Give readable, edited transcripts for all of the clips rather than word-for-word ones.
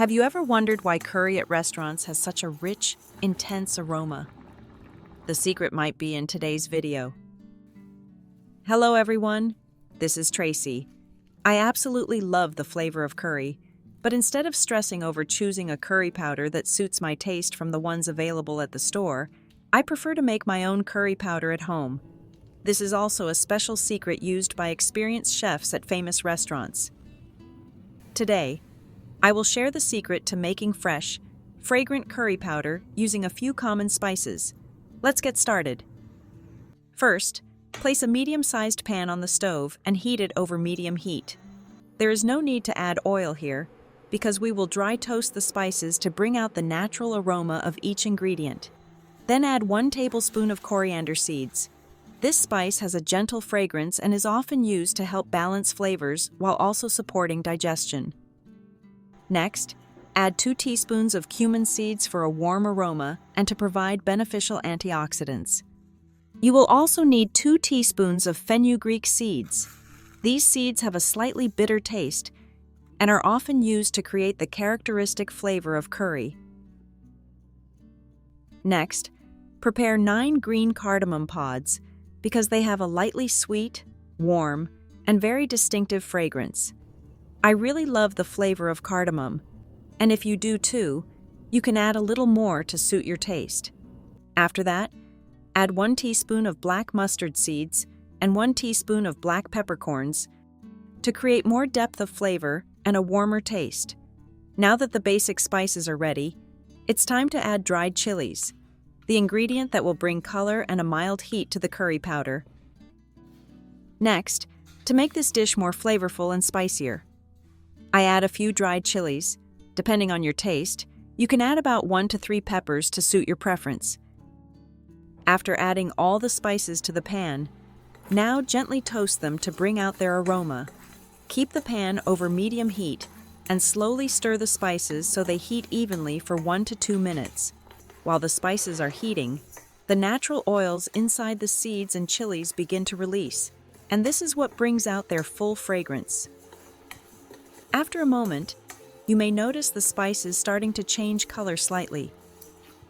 Have you ever wondered why curry at restaurants has such a rich, intense aroma? The secret might be in today's video. Hello everyone, this is Tracy. I absolutely love the flavor of curry, but instead of stressing over choosing a curry powder that suits my taste from the ones available at the store, I prefer to make my own curry powder at home. This is also a special secret used by experienced chefs at famous restaurants. Today, I will share the secret to making fresh, fragrant curry powder using a few common spices. Let's get started. First, place a medium-sized pan on the stove and heat it over medium heat. There is no need to add oil here, because we will dry toast the spices to bring out the natural aroma of each ingredient. Then add 1 tablespoon of coriander seeds. This spice has a gentle fragrance and is often used to help balance flavors while also supporting digestion. Next, add 2 teaspoons of cumin seeds for a warm aroma and to provide beneficial antioxidants. You will also need 2 teaspoons of fenugreek seeds. These seeds have a slightly bitter taste and are often used to create the characteristic flavor of curry. Next, prepare 9 green cardamom pods because they have a lightly sweet, warm, and very distinctive fragrance. I really love the flavor of cardamom, and if you do too, you can add a little more to suit your taste. After that, add 1 teaspoon of black mustard seeds and 1 teaspoon of black peppercorns to create more depth of flavor and a warmer taste. Now that the basic spices are ready, it's time to add dried chilies, the ingredient that will bring color and a mild heat to the curry powder. Next, to make this dish more flavorful and spicier, I add a few dried chilies. Depending on your taste, you can add about 1 to 3 peppers to suit your preference. After adding all the spices to the pan, now gently toast them to bring out their aroma. Keep the pan over medium heat and slowly stir the spices so they heat evenly for 1 to 2 minutes. While the spices are heating, the natural oils inside the seeds and chilies begin to release, and this is what brings out their full fragrance. After a moment, you may notice the spices starting to change color slightly.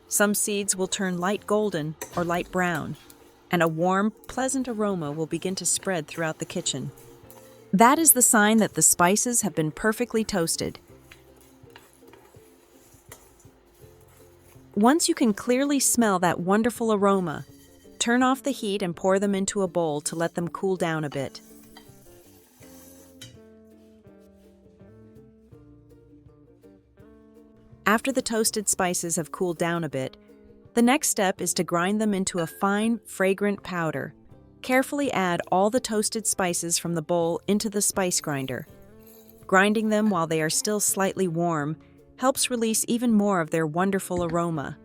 Some seeds will turn light golden or light brown, and a warm, pleasant aroma will begin to spread throughout the kitchen. That is the sign that the spices have been perfectly toasted. Once you can clearly smell that wonderful aroma, turn off the heat and pour them into a bowl to let them cool down a bit. After the toasted spices have cooled down a bit, the next step is to grind them into a fine, fragrant powder. Carefully add all the toasted spices from the bowl into the spice grinder. Grinding them while they are still slightly warm helps release even more of their wonderful aroma.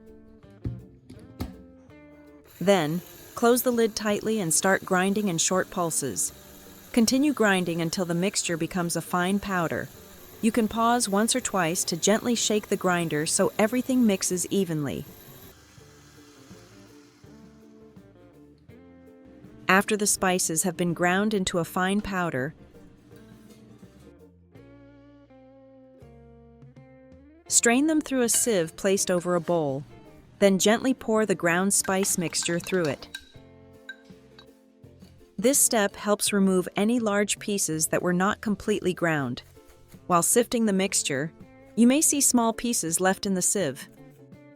Then, close the lid tightly and start grinding in short pulses. Continue grinding until the mixture becomes a fine powder. You can pause once or twice to gently shake the grinder so everything mixes evenly. After the spices have been ground into a fine powder, strain them through a sieve placed over a bowl. Then gently pour the ground spice mixture through it. This step helps remove any large pieces that were not completely ground. While sifting the mixture, you may see small pieces left in the sieve.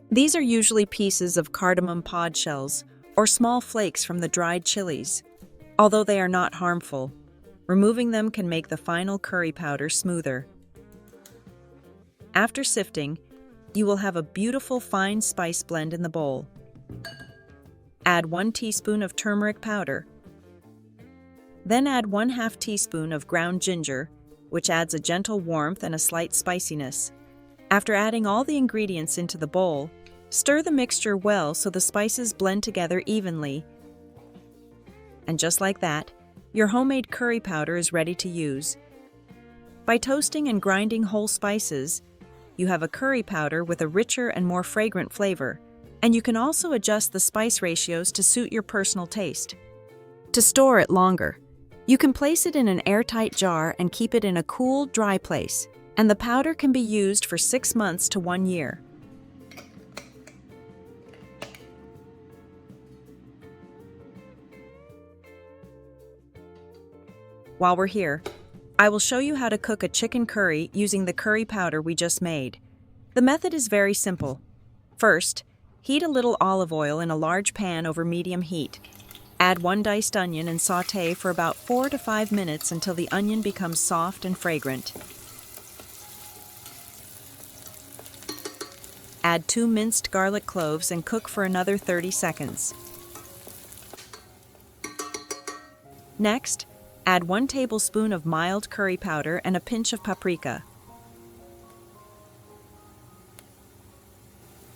These are usually pieces of cardamom pod shells or small flakes from the dried chilies. Although they are not harmful, removing them can make the final curry powder smoother. After sifting, you will have a beautiful fine spice blend in the bowl. Add 1 teaspoon of turmeric powder. Then add 1/2 teaspoon of ground ginger, which adds a gentle warmth and a slight spiciness. After adding all the ingredients into the bowl, stir the mixture well so the spices blend together evenly. And just like that, your homemade curry powder is ready to use. By toasting and grinding whole spices, you have a curry powder with a richer and more fragrant flavor, and you can also adjust the spice ratios to suit your personal taste. To store it longer, you can place it in an airtight jar and keep it in a cool, dry place. and the powder can be used for 6 months to 1 year. While we're here, I will show you how to cook a chicken curry using the curry powder we just made. The method is very simple. First, heat a little olive oil in a large pan over medium heat. Add 1 diced onion and sauté for about 4 to 5 minutes until the onion becomes soft and fragrant. Add 2 minced garlic cloves and cook for another 30 seconds. Next, add 1 tablespoon of mild curry powder and a pinch of paprika.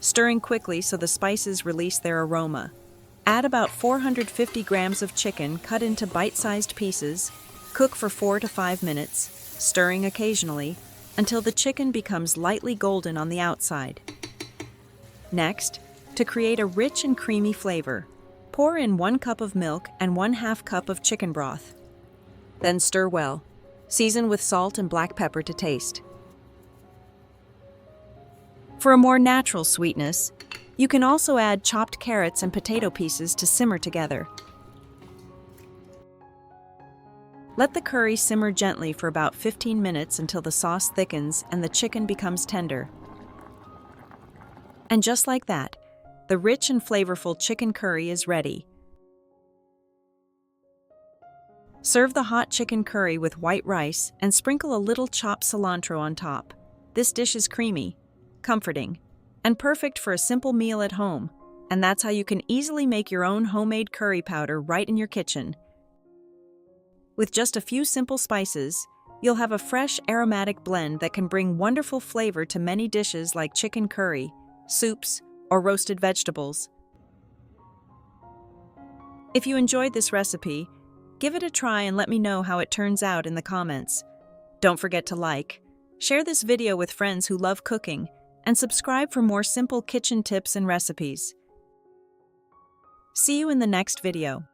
Stirring quickly so the spices release their aroma. Add about 450 grams of chicken cut into bite-sized pieces. Cook for 4 to 5 minutes, stirring occasionally, until the chicken becomes lightly golden on the outside. Next, to create a rich and creamy flavor, pour in 1 cup of milk and 1/2 cup of chicken broth. Then stir well. Season with salt and black pepper to taste. For a more natural sweetness, you can also add chopped carrots and potato pieces to simmer together. Let the curry simmer gently for about 15 minutes until the sauce thickens and the chicken becomes tender. And just like that, the rich and flavorful chicken curry is ready. Serve the hot chicken curry with white rice and sprinkle a little chopped cilantro on top. This dish is creamy, comforting, and perfect for a simple meal at home, and that's how you can easily make your own homemade curry powder right in your kitchen. With just a few simple spices, you'll have a fresh, aromatic blend that can bring wonderful flavor to many dishes like chicken curry, soups, or roasted vegetables. If you enjoyed this recipe, give it a try and let me know how it turns out in the comments. Don't forget to like, share this video with friends who love cooking, and subscribe for more simple kitchen tips and recipes. See you in the next video.